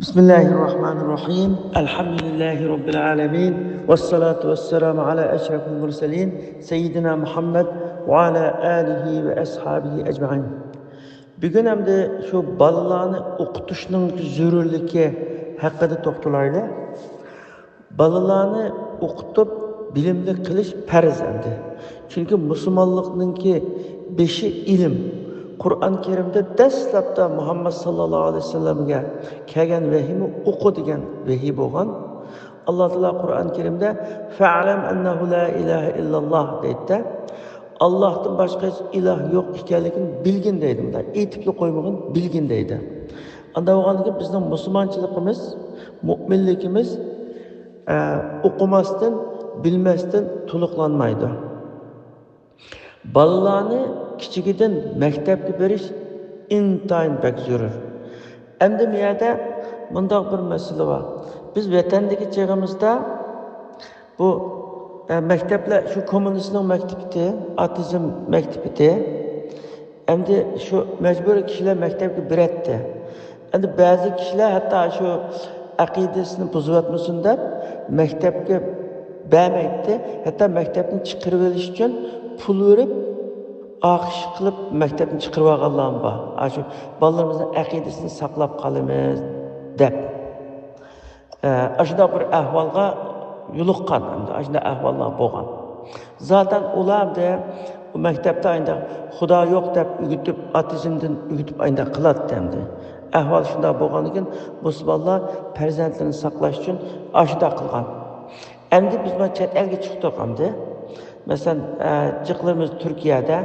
Bismillahirrahmanirrahim. Elhamdülillahi Rabbil alemin. Vessalatu vesselamu ala eşrefil murselin. Seyyidina Muhammed ve ala alihi ve ashabihi ecmaîn. Bugün hem de şu balalarını okutuşunun zürürlüğü hakkında toxtalaylı. Balalarını okutup bilimli kılış farz endi. Çünkü Müslümanlıkның beşi ilim. Kur'an-ı Kerim'de dastlabda Muhammed sallallahu aleyhi ve sellem'e kelgan vahiyni o'qi degan vahiy bo'lgan. Alloh taolo Qur'on-i Kerim'de fa'lam ennehu la ilahe illallah deydi. Allah'tan başka hiç ilah yok ekanligini bilgin deydi. Aytibli qo'ymagin bilgin deydi. Anda bo'lgandan keyin bizning musulmonchiligimiz, mu'minligimiz o'qimasdan, bilmasdan to'liqlanmaydi. Balalarni kichigidan maktabga berish intayin bek zarur. Endi bu yerda bundoq bir masala bor. Biz vatandagi chig'imizda bu maktablar shu kommunistning maktabi, atizm maktabi. Endi shu majburiy kishilar maktabga biratdi. Endi ba'zi kishilar hatto shu aqidasini buzayotmasin deb maktabga bermaydi. Hatto maktabni chiqarib olish uchun pul verib akış qilib maktabni chiqarib olganlar bor. Shu bolalarimizni aqidasini saqlab qolamiz deb. Shunday bir ahvolga yo'liqqan, shunday ahvollar bo'lgan. Zaten ular da bu maktabda endi Xudo yo'q deb o'gitib, atizmdan o'gitib endi qiladi endi. Ahvol shunday bo'lgandan keyin musulmonlar farzandlarini saqlash uchun shunday qilgan. Endi biz mana chet elga chiqdik endi. Mesela çıklarımız Türkiye'de,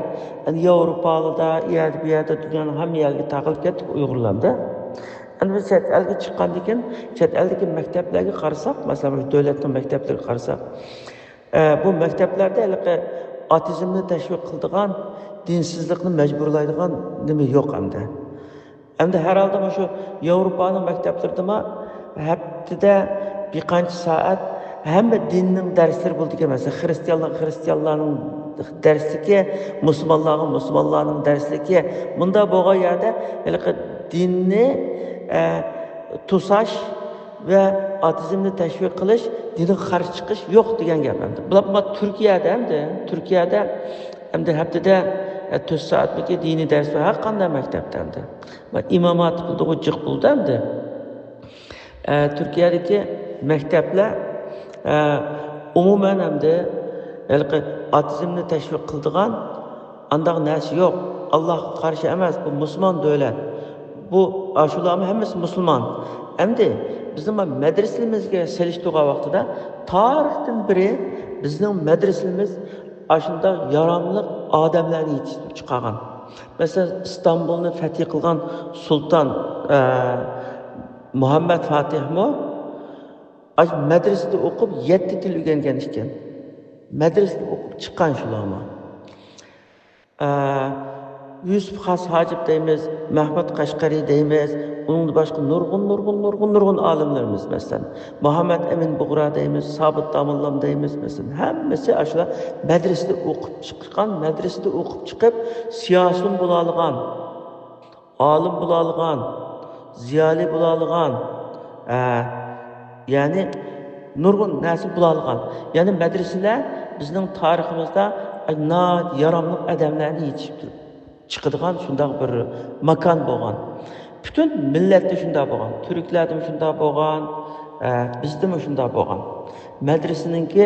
yani Avrupa'da, bir yerde dünyanın hem yerine takılıp kettik Uygurlar'da. Yani biz chet elge çıkandıkken, chet eldeki mekteplerge karsak, mesela devletin mektepleri karsak, bu mekteplerde atizmni teşvik kıldığan, dinsizlikni mecburlaydıgan nimi yok hem de. Hem de herhalde şu Avrupa'nın mekteplerinde heptide birkaç saat hamma dinning darslari bo'ldi emas. Xristianlarning darsligi, musulmonlarning darsligi. Bunda bo'lgan yerda dinni tusash va atizmni tashviq qilish, dinga qarshi chiqish yo'q degan gap endi. Bular Turkiyada hamda haftada 4 soatlik diniy dars va har qanday maktabda endi. Imom Hatib jiq bo'ldi endi. Turkiyadagi maktablar umuman hem de atizmni teşvik kıldığan andaq narsa yok. Allah karşı emas, bu Müslüman devlet. Bu aşularımız hemmesi Müslüman. Hem de bizim medresemizge seliştiği vaxtida tarixten biri bizim medresemiz aşında yaramlı adamlarni yetiştirib chiqargan. Mesela İstanbul'ni fethi kılgan Sultan Muhammed Fatih mu? Medresede okup 7 til öğrengen ekan. Medresede okup çıkan şularma. Yusuf Has Hacip deymiz, Mehmet Kaşgari deymiz, onun başka nurgun alimlerimiz mesela. Muhammed Emin Buğra deymiz, Sabit Damıllam deymiz mesela. Hemmesi aşılar medresede okup çıkan, medresede okup çıkıp siyasun bulalığan, alim bulalığan, ziyali bulalığan, yani nurgun nasip bulalgan. Yani medreseler bizning tariximizda yaramlı adamlarni yetiştirib chiqadigan shunday bir makon bo'lgan. Bütün millatda shunday bo'lgan. Turklarda shunday bo'lgan, bizda shunday bo'lgan. Medreseninki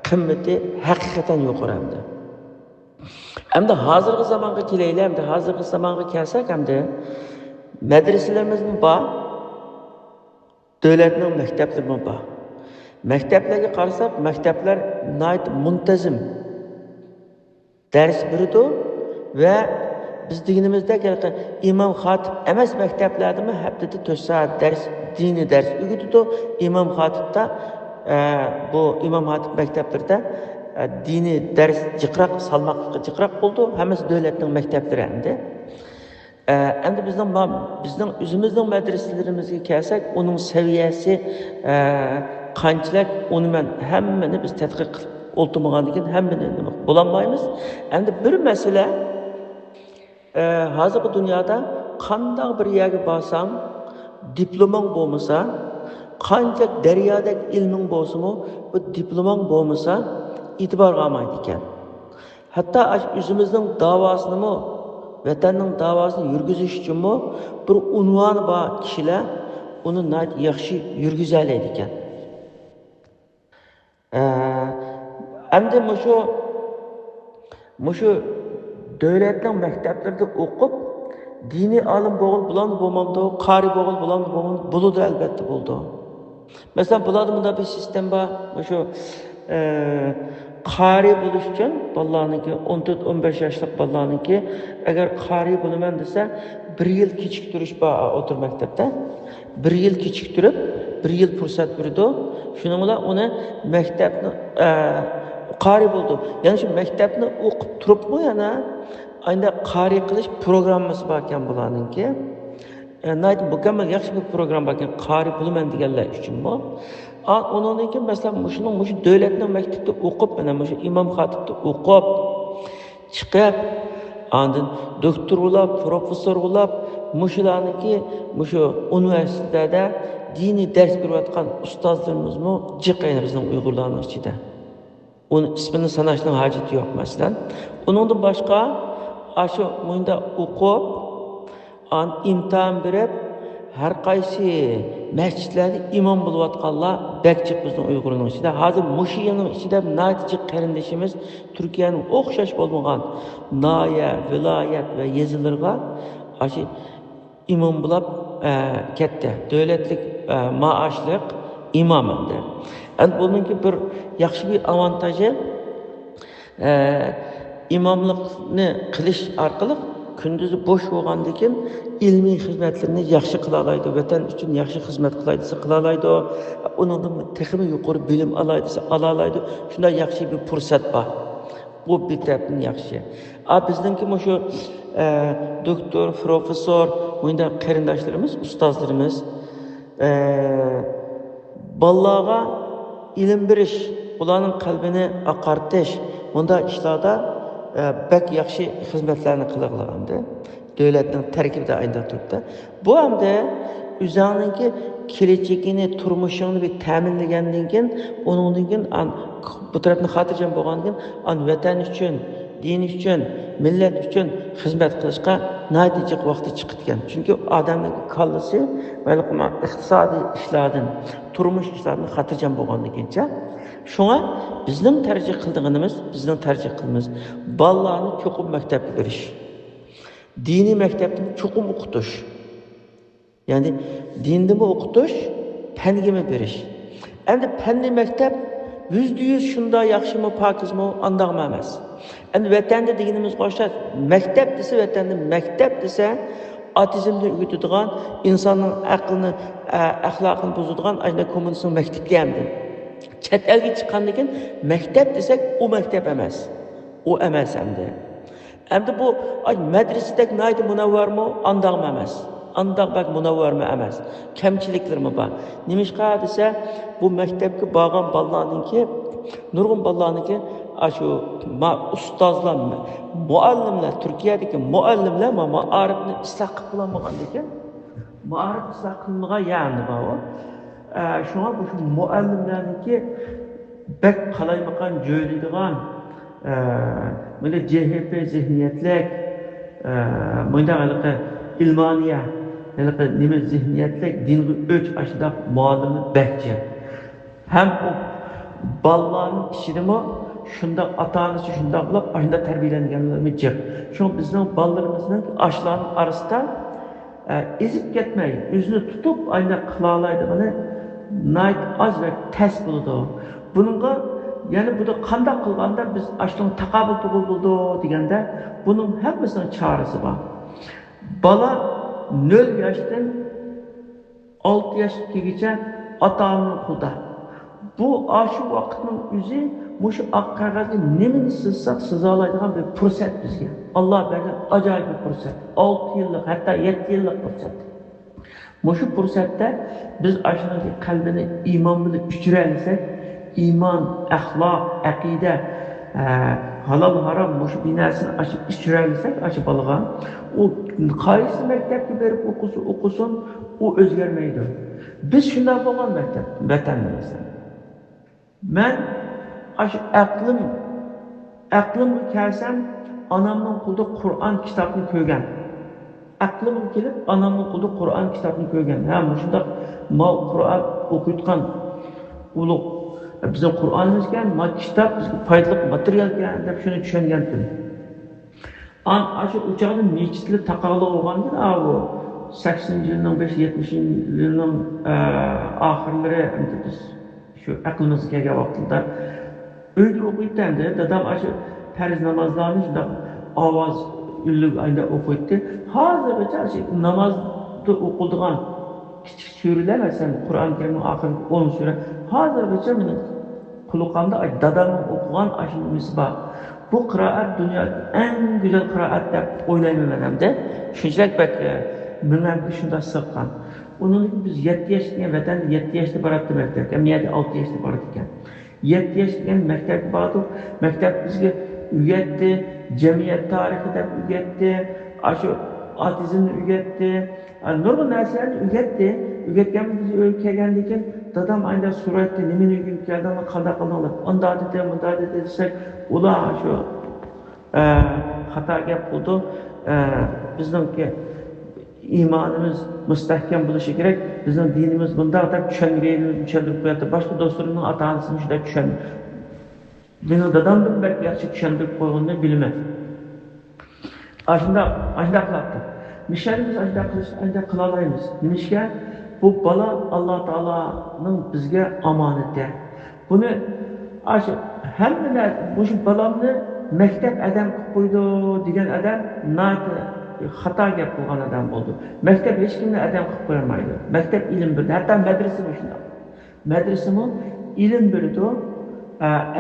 qimmati haqiqatan yuqori endi. Hamda hozirgi zamonga kelaylik, hamda hozirgi zamonga kelsak hamda medreselarimiz bor. Devletning maktablari bor. Maktablarga qarasak, maktablar nayt muntazim ders beradi va biz dinimizda imom xatib emas maktablarda haftada 4 soat ders, diniy ders o'qitadi. Imom xatibda bu imom xatib maktablarda diniy ders jiqroq, salmoqli jiqroq bo'ldi. Hammasi davlatning maktablari endi. Endi bizning o'zimizning medreselerimizga kelsak, uning saviyasi qanchalik uni men hammani biz tadqiq qilib o'ltirmagandan keyin hammani bo'lolmaymiz. Endi bir masala hozirgi dunyoda qanday bir yerga borsam, diplomang bo'lmasa, qancha daryodek ilming bo'lsa-mu, bu diplomang bo'lmasa e'tiborga olmaydi ekan. Hatto o'zimizning davosini, vatanning davosini yurgizish uchun bir unvoni bor kishilar uni yaxshi yurgiza oladi ekan. Endi mushu davlatning maktablarida o'qib, diniy olim bo'lmamdi, qari bo'ladi albatta bo'ldi. Masalan, bularda bunda bir sistem bor. Mushu qari bo'lish uchun bolalarniki 14-15 yoshlik bolalarniki agar qari bo'laman desa, 1 yil kechiktirish bor o'tir maktabda. 1 yil kechiktirib, 1 yil fursat berdi. Shuning bilan uni maktabni qari bo'ldi. Ya'ni shu maktabni o'qib turibmi yana ayda qari qilish programmasi bor ekan bularninki. Mukammal yaxshi bir program bor ekan qari bo'laman deganlar uchunmi. Ondan keyin masalan mushu davlatning maktabida o'qib, mana mushu imom xatibda o'qib chiqib, andin doktor bo'lib, professor bo'lib, mushularniki mushu universitetlarda diniy dars berayotgan ustozlarimizmi jiqayni bizning Uyg'urlarning ichida. Uni ismini sanashning hojati yo'q masalan. Uningdan boshqa shu munda o'qib, imtihon berib, har qaysi masjidlarda imom bo'layotganlar bakchiq bizning Uyg'urlarning ichida. Hozir mushu yilning ichida natija qarindishimiz Turkiyaning o'xshash bo'lmagan noya, viloyat va yezilarga shu imom bo'lib ketdi. Davlatlik maoshliq imom endi. Endi buningki bir yaxshi bir avantaji imomlikni qilish orqali kunduzi bo'sh bo'lgandan keyin ilmiy xizmatlarni yaxshi qila oladi, vatan uchun yaxshi xizmat qiladi desa qila oladi, uningdan texmi yuqori bilim oladi desa ola oladi. Shunday yaxshi bir fursat bor. Bu bitabning yaxshi. Bizningki shu doktor, professor, bunda qarindoshlarimiz, ustozlarimiz bolalarga ilm berish, ularning qalbini oqartish, bunda ishlarda bak yaxshi xizmatlarni qilganlar davlatning tarkibida ayda turibdi. Bu hamda o'zingizning kelajagini, turmushingni bir ta'minlagandan keyin, uningdan keyin bu tarafni xotirjam bo'lgandan keyin vatan uchun, din uchun, millat uchun xizmat qilishga natija vaqti chiqadigan. Chunki odamning kallasi iqtisodiy ishlardan, turmush ishlaridan xotirjam bo'lganligicha, shunga bizning tarjih qilganimiz bolalarni cho'qim maktabga berish. Diniy maktabni cho'qim o'qitish. Ya'ni dinni o'qitish, fangimi berish. Endi fanni maktab %100 shunday yaxshimi, pokizmi, andaqmi emas. Endi vatanda deganimiz qo'shsa, maktab desa, vatanda maktab desa, otizmni o'rgatadigan, insonning aqlini, axloqini buzadigan ayna kommunizm maktabi hamdi. Chet elga chiqqandan keyin maktab desak, u maktab emas. U emas hamdi. Endi bu madrasadagi naydi munavvarmi, andaqmi emas. Andaq bak munavvarmi emas. Kamchiliklarmi bor. Nimishqa desa, bu maktabga borgan bolalarningki, nurg'un bolalarningki, shu ustozlar, muallimlar, Turkiyadagi muallimlar ma'arifni isloh qilmagandan keyin, ma'arif isloh qilmagan ya'ni bor. Shunga bu muallimlarningki bak qalaymaqan jo'ylaydigan mana CHP zihniyatlik, mana ilmoniya, nima zihniyatlik, dinga o'ch ashida muallimi bakchi. Ham o bolalarning ichidami shunda ota-onasi shunda bo'lib, shunda tarbiyalanganlarmi jiq. Shuning bizning bolalarimizning ashlarning orasida ezib ketmay, o'zini tutib ayna qila oladigan nayt az va tas bo'ladi. Buningga yani bu da qanday qilganda biz ashning taqobil bo'ldi deganda buning hammasining chorasi bor. Bola 0 yoshdan 6 yoshgacha ota-onaning qo'lida. Bu shu vaqtning o'zi mushu oq qog'ozga nimani siza oladigan bir fursat bizga. Alloh bergan ajoyib bir fursat. 6 yillik, hatto 7 yillik fursat. Mushu fursatda biz ashning qalbini iymon bilan uchiralsak, iymon, axloq, aqida, halol harom mushu binasini ochib uchiralsak, ochib olgan, u Qaysi maktabga berib o'qisin, u o'zgarmaydi. Biz shunday bo'lgan maktab, vatanimizda. Men shu aqlimga kelsam, onamning qo'lida Qur'on kitobini ko'rgan. Aqlimga kelib, onamning qo'lida Qur'on kitobini ko'rgan. Ha, shunda Qur'on o'qiyotgan ulug' bizning Qur'onimiz ekan, kitob bizga foydali material ekan deb shuni tushungandim. Shu o'chog'da mechitli taqoqli bo'lganda, bu 80-yilning 70-yilning oxirlari biz shu aqlimizga kelgan vaqtda uyda o'qiyotganda dadam shu farz namozlarni shunda ovoz ulug' ayda o'qiydi. Hozirgacha shu namozda o'qiladigan kichik suralar, masalan, Qur'on Karimning oxirgi 10 sura, hozirgacha meni quloqimda dadamning o'qigan ashunisi bor. Bu qiroat dunyodagi eng go'zal qiroat deb o'ylayman menimda. Shunchalik bak menimga shunday siqqan. Uning biz 7 yoshga vatanda 7 yoshda boradi maktabga, miyada 6 yoshda boradi ekan. 7 yoshga maktabga bordi. Maktab bizga o'rgatdi, jamiyat tarixi deb o'rgatdi, shu otizmni o'rgatdi, nurg'un narsalarni o'rgatdi. O'rgatgan biz o'yga kelgandan keyin dadam ayda suratda nimani o'rganib kelganini qanday qildilar. Unda dedi desak, ular shu xato gap bo'ldi. Bizningki iymonimiz mustahkam bo'lishi kerak. Bizning dinimiz bunday deb tushuntirib qo'yadi. Boshqa do'stlarimning ota-onasini shunday tushunadi. Mening dadamdan bak yaxshi tushuntirib qo'yganini bilmayman. Shunda qiladi. Mishalimiz shunday qila olamiz. Nimishga? Bu bala Alloh taoloning bizga omonati. Buni hammalar bu balamni maktab adam qilib qo'ydi degan odam xato gap qilgan odam bo'ldi. Maktab hech kimni adam qilib qo'ymaydi. Maktab ilm berdi. Hatto madrasa ham shunday. Madrasa ham ilm berdi.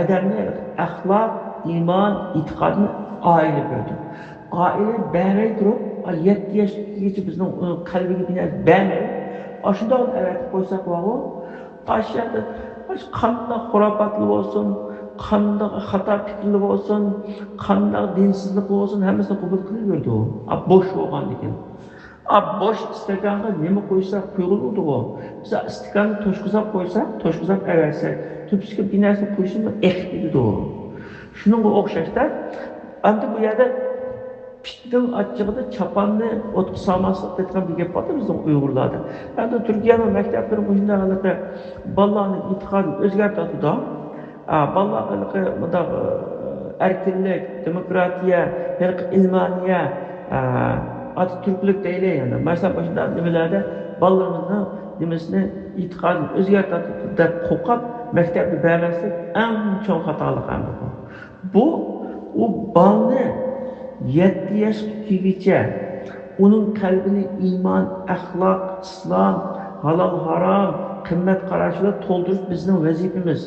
Odamni axloq, iymon, e'tiqodni oila berdi. Oila bermay turib, 7 yoshgacha bizning qalbiga binoan bermay, shunday avatib qo'ysak bo'g'u, ashyoqda qanday xurofotli bo'lsin, qanday xato fikrli bo'lsin, qanday dinsizlik bo'lsin, hammasini qabul qilaverdi u. Bo'sh bo'lganligini. Bo'sh stakanga nima qo'ysak qo'yiladi u. Biz stakanni to'shqizab qo'ysak, to'shqizab avatsak, tupsiga binasini qo'yishimiz ehtiydi u. Shuningga o'xshashda, endi bu yerda pitning achchig'ida chapanni o'tqa solmaslik degan bir gap bor bizning Uyg'urlarda. Endi Turkiyaning maktablari bunday bolalarning e'tiqodini o'zgartirdi. Bolalarga bunday erkinlik, demokratiya, ilmoniya, Atatürklik deyiladi endi. Masalan, shunday nimalarda bolalarning nimasini e'tiqodini o'zgartirdi deb qo'rqib maktabga bermaslik eng chong xatolik endi bu. Bu u bolani 7 yoshgacha uning qalbini iymon, axloq, islom, halol, harom, qimmat qarashlar to'ldirish bizning vazifamiz.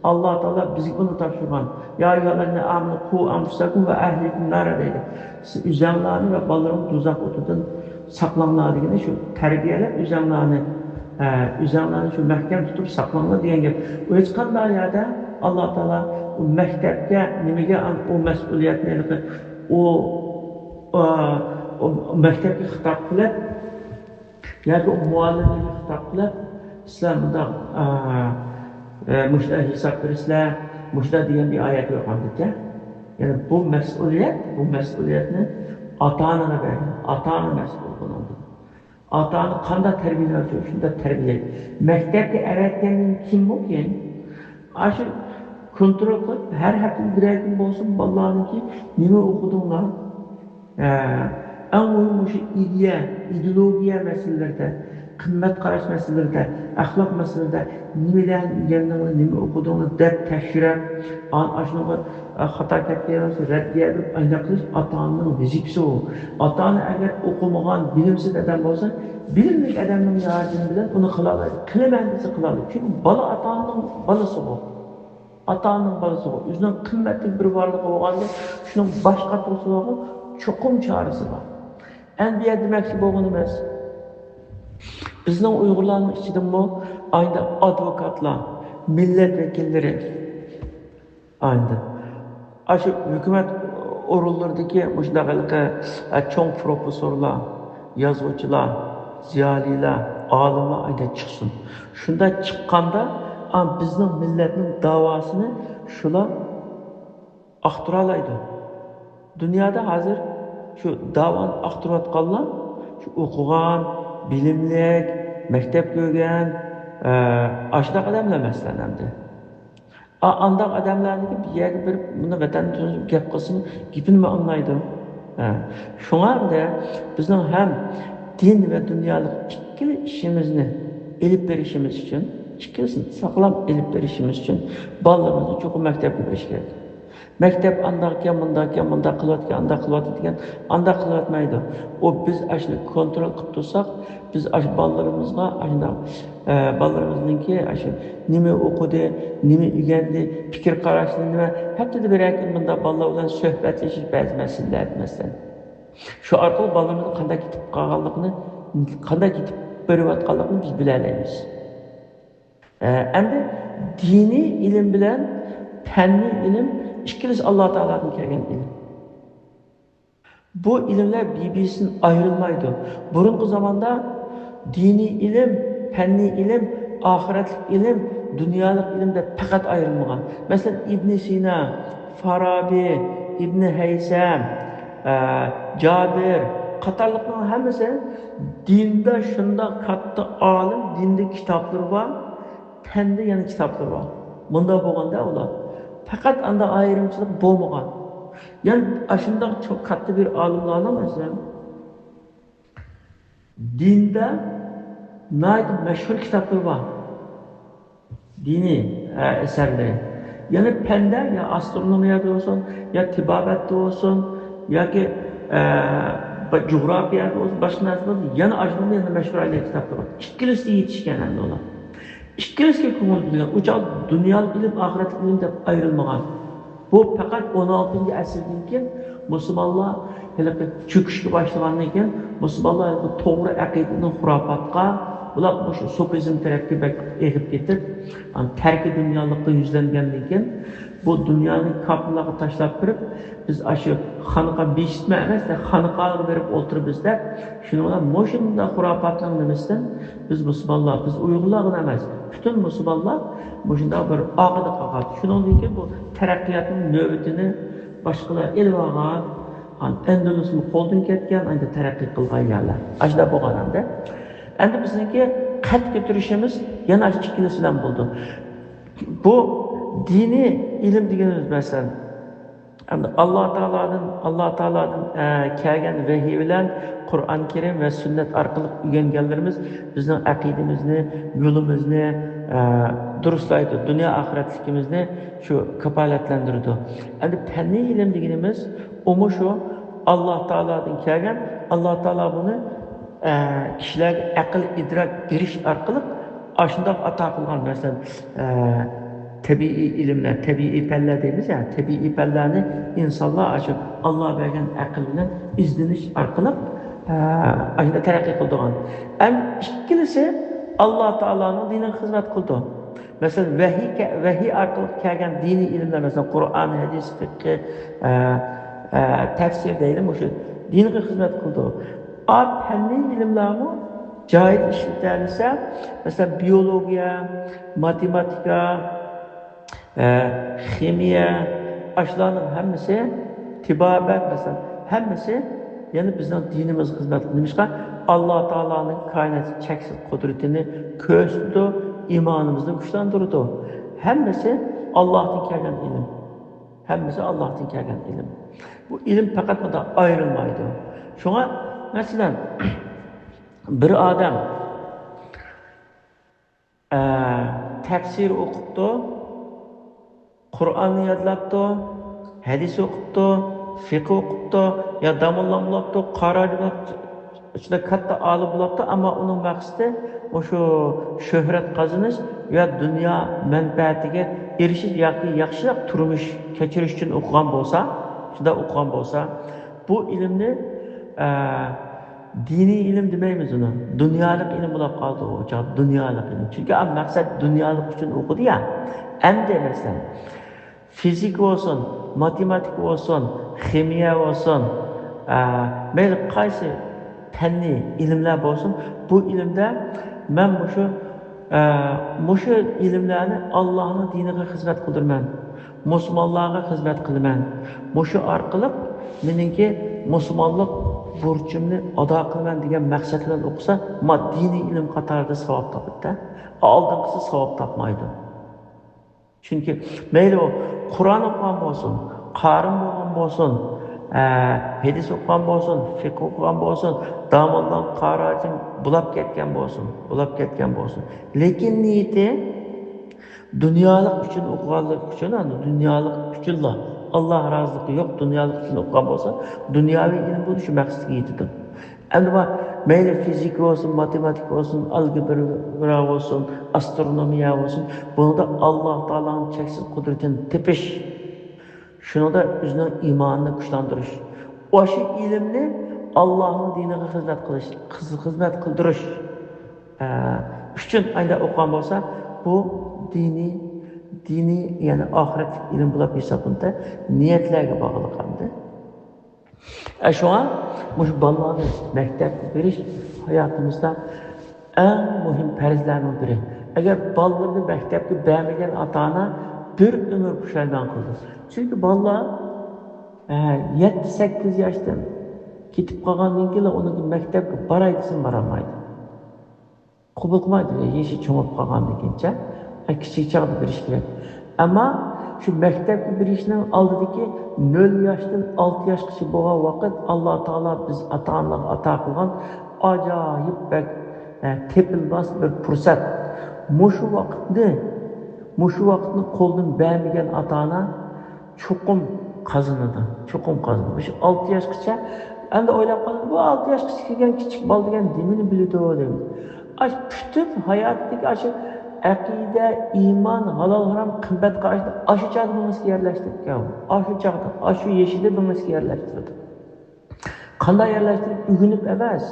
Alloh taolo bizga buni topshirgan. Ya ayyuhallazina amanu qu anfusakum va ahlikum nar deydi. Siz o'zinglarni va bolalaringizni do'zax o'tidan saqlanglar degan shu tarbiyalab o'zinglarni shu mahkam tutib saqlanglar degan gap. Hech qanday yerda Alloh taolo u maktabga nimaga u mas'uliyatni o maktabga xitob qilib yoki muallimga xitob qilib islomda mushta hisob berishlar, mushta degan bir oyat yo'q endi. Ya'ni bu mas'uliyatni ota-onaga bergan. Ota-ona mas'ul bo'ladi. Ota-ona qanday tarbiyalash uchun shunda tarbiyalaydi. Maktabga avatgandan kim bo'lgan? Shu kontrol qilib, har hafta bir kun bo'lsin bolalarniki nima o'qidinglar? Eng muhim shu ideologiya masalalarida, qimmat qarash masalalarida, axloq masalalarida nimadan o'rgandinglar, nima o'qidinglar deb tekshirib, shunaqa xato ketganlarni raddiya qilib, aniq qilish ota-onaning vazifasi u. Ota-ona agar o'qimagan, bilimsiz odam bo'lsa, bilimli odamning yordami bilan uni qila oladi. Qilaman desa qila oladi. Chunki bola ota-onaning bolasi bu. Ota-onaning bolasi bu. O'zining qimmatli bir varlığı bo'lganda, shuning boshqa tursiga cho'qim chorasi bor. Anbiya demoqchi bo'lgan emas. Bizning Uyg'urlarning ichidami ayda advokatlar, millat vakillari ayda shu hukumat orullardaki muşdaqalıqı çoğ professorlar, yazıcılar, ziyaliler, alimler ayda çıksın. Şunda çıkkanda bizning millatning davosini shular axtiralaydi. Dunyoda hozir shu davoni axtirayotganlar shu o'qigan, bilimlik, maktab ko'rgan ashunday odamlar masalan endi. Andaq odamlarniki bir yerga berib buni vatanni gap qilsin, gapini anglaydi. Shunga bizning ham din va dunyolik ikkili ishimizni elib berishimiz uchun, ikkilisini saqlab elib berishimiz uchun bolalarimizni cho'qim maktabga berish kerak. Maktab andaqkan, mundaqkan, mundaq qilyotgan, andaq qilyotgan degan, andaq qilyotmaydi. O biz ashuni kontrol qilib tursak, biz ash bolalarimizga ashunda bolalarimizninki ashu nima o'qidi, nima o'rgandi, fikr qarashni nima, haftada bir yakin bunda bolalar bilan suhbatlashish ba'zi masalalar masalan. Shu orqali bolalarimiz qanday ketib qolganligini, qanday ketib berayotganligini biz bilalaymiz. Endi diniy ilm bilan fanniy ilm ikkilisi Allah Teala'dan kelgan ilim. Bu ilimler birbirisinden ayrılmaydı. Burunqi zamanda dini ilim, fanniy ilim, ahiretlik ilim, dünyalık ilimde fakat ayrılmagan. Mesela İbn Sina, Farabi, İbn Heysem, Cabir, qatarlıqların hammasi dinde şunda katta alim, dinde kitapları var, fende yana kitapları var. Bunda bo'lganda ular fakat anda ayrımçılık bo'lmagan. Yani aşında çok katlı bir alimlarla mesela dinde naydı meşhur kitaplar var. Dini eserleri. Yani pende ya astronomiyada olsun, ya tibabette olsun, ya ki coğrafyada olsun, başka nasıl olsun. Yani aşında yani meşhur aile kitaplar var. İkilisi yetişken hem de olan. İkilisi kullanılıyor. Uçak dünyalık ilim, ahiretlik ilim de ayrılmagan. Bu fakat 16. asırdan keyin Müslümanlar çöküşke başlagandan keyin Müslümanlar to'g'ri aqidaning xurofotga, ular shu sofizm tarafga egib ketib, tarki dunyolikda yuzlangandan keyin bu dunyoni kafirlarga tashlab kirib, biz shu xonqa beshitma emas, xonqaga berib o'tiribmiz deb, shuni bilan mo'shunda xurofotning nimasidan biz Müslümanlar, biz Uyg'urlar emas, bütün Müslümanlar mo'shunda bir aqida qolgan. Shuningdek keyin bu taraqqiyotning navbatini boshqalar elib olgan, Endolusni qo'ldan ketgan, endi taraqqiy qilgan yerlar. Ashda bo'lganda, endi bizniki qad ko'tarishimiz yana ikkilisidan bo'ldi. Bu diniy ilm deganimiz masalan Allah Teala'dan kelgan vahiy bilan Qur'on Karim va sunnat orqali o'rganganlarimiz bizning aqidamizni, yo'limizni durustlaydi, dunyo oxiratligimizni shu kafolatlantiradi. Endi fanniy ilm deganimiz umu shu Allah Teala'dan kelgan, Allah Teala buni kishilarga aql idrok berish orqali ashundoq ato qilgan masalan tabiiy ilimler, tabiiy fanlar deymiz ya, tabiiy fanlarni insonlar shu Alloh bergan aql bilan izlanish orqali ashunda taraqqiy qildigan. Endi ikkilisi Allah Teala'nın diniga xizmat qildi. Mesela vahiy orqali kelgan diniy ilmlar, mesela Qur'on, hadis, fiqh, tafsir deylik, o'sha dinga xizmat qildi. Fanniy ilmlarmi joyida ishlatilsa, mesela biyologiya, matematika, ximiya, ashlarning hammasi, tibobat mesela hammasi yani bizning dinimiz xizmat qilishga Allah Teala'nın kainat cheksiz qudratini ko'rsatdi, imonimizni kuchlantirdi. Hammasi Allohdan kelgan ilm. Hammasi Allohdan kelgan ilm. Bu ilm faqat bunda ayrılmaydı. Şuna mesela bir adam tafsir o'qibdi, Qur'onni yodlabdi, hadis o'qibdi, fiqh o'qibdi, ya damollamlabdi, qarorlabdi, ichida katta olim bo'libdi, ammo uning maqsadi o'sha shuhrat qozonish va dunyo manfaatiga erishish yoki yaxshiroq turmush kechirish uchun o'qigan bo'lsa, shunda o'qigan bo'lsa, bu ilmni diniy ilm demaymiz uni. Dunyolik ilm bo'lib qoldi u, dunyolik ilm. Chunki maqsad dunyolik uchun o'qidi ya. Endi masalan fizik olsun, matematik olsun, ximiya olsun, mayli qaysi fanniy ilmlar bo'lsin, bu ilmda men mushu ilmlarni Allohning diniga xizmat qildirman, musulmonlarga xizmat qilaman. Mushu orqali meningki musulmonlik burchimni ado qilaman degan maqsad bilan o'qisa, diniy ilm qatorida savob topadi. Oldinqisi savob topmaydi. Chunki mayli u Qur'on o'qigan bo'lsin, qorin bo'lgan bo'lsin, hadis o'qigan bo'lsin, fiqh o'qigan bo'lsin, damondan qarajin bulab ketgan bo'lsin. Lekin niyati dunyolik uchun o'qiganlik uchun, dunyolik uchunla Allah razılıq yo'q, dunyolik uchun o'qigan bo'lsa, dunyoviy ilm bo'lishi maqsadga yetadi. Endi mayli fizik olsun, matematik olsun, algebra olsun, astronomiya olsun, bunda Allah Taola'nın cheksiz qudratini tepish, shunda o'zining iymonini kuchlantirish, o'sha ilmni Allohning diniga xizmat qildirish uchun ayda o'qigan bo'lsa, bu diniy ya'ni oxirat ilm bo'lib hisoblanadi, niyatlarga bog'liq hamda. Shunga mush bolalarni maktabga berish hayotimizda eng muhim farzlardan biri. Agar bolalarni maktabga bermagan ota-ona bir umr pushaymon qildi. Chunki bolalar 7-8 yoshdan ketib qolgandan keyin uning maktabga boray desam borolmaydi. Qabul qilmaydi, yeshi cho'mib qolgandan keyincha kichik chog'da berish kerak. Ammo shu maktabga berishning oldidagi 0 yoshdan 6 yoshgacha bo'lgan vaqt Alloh taolo biz ota-onalarga ato qilgan ajoyib tepilmas bir fursat. Mushu vaqtni qo'ldan bermagan ota-ona chuqum qazanadi. Shu 6 yoshgacha endi o'ylab qoladi, bu 6 yoshgacha kelgan kichik bola degan nimani biladi deymiz. Bütün hayotdagi shu aqida, iymon, halol harom, qimmat qarashni shu chog'da bizga yerlashtirgan. Shu chog'da, shu yeshida bizga yerlashtirdi. Qanday yerlashtirib o'rganib emas.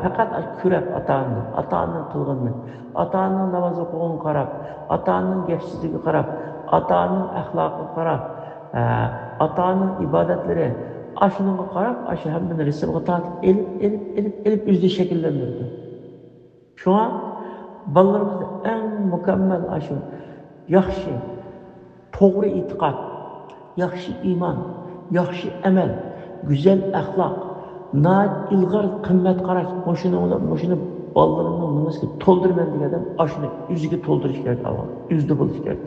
Faqat ko'rib ota-onaning qilganini, ota-onaning namoz o'qiganini qarab, ota-onaning gapsizligiga qarab, ota-onaning axloqiga qarab, ota-onaning ibodatlari, shunga qarab, shu hammani resimga tortib elib o'zida shakllantirdi. Shunga bolalarimizni eng mukammal shu yaxshi, to'g'ri e'tiqod, yaxshi iymon, yaxshi amal, go'zal axloq, ilg'or qimmat qarash, shuni bolalarning nimasiga to'ldirman degandan shuni o'ziga to'ldirish kerak, o'zida bo'lish kerak.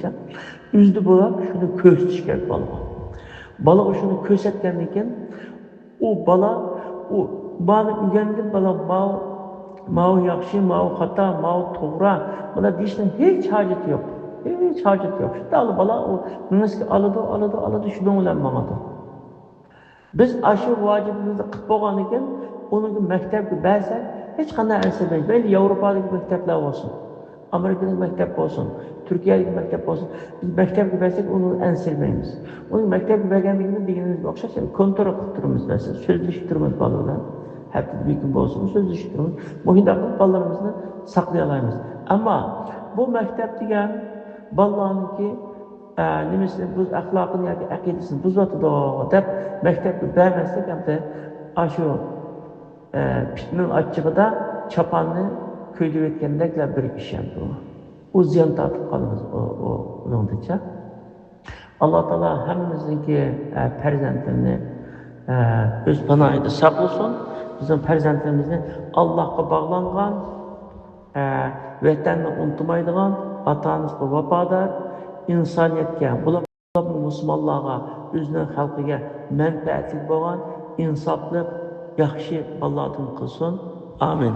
O'zida bo'lib, shuni ko'rsatish kerak bolaga. Bolaga shuni ko'rsatgandan keyin bola bani o'rgangan bola mau yaxshi, mau xato, mau to'g'ri, buni deyishning hech hojati yo'q. Shunda bola nimasiga oladi, shuni bilan mangadi. Biz shu vojibimizni qilib bo'lgan ekan, uni maktabga bersak, hech qanday ansirmaydi. Mayli Yevropadagi maktablar bo'lsin, Amerikadagi maktab bo'lsin, Turkiyadagi maktab bo'lsin, biz maktabga bersak uni ansirmaymiz. Uni maktabga berganligini deganimizga o'xshash kontrol qilib turamiz, masalan, so'zlashib turamiz bolalar bilan. Haftada bir kun bo'lsin, so'zlashib turamiz. Bunda bolalarimizni saqlay olamiz. Ammo bu maktab degan bolalarniki nimasini biz axloqini yoki aqidasini buzatadi deb maktabga bermaslik hamda shu pitning ochchig'ida choponni ko'ydib etgandeklar bir ish ham bu. U ziyon tortib qolamiz uningcha. Alloh taolo hammamizniki farzandlarini o'z panohida saqlasin. Bizim farzandlarimizni Allohga bog'langan, vatanni unutmaydigan, ota-onasiga vafodor, insoniyatga, bular musulmonlarga, o'zining xalqiga manfaatli bo'lgan, insofli, yaxshi bolalardan qilsin. Amin.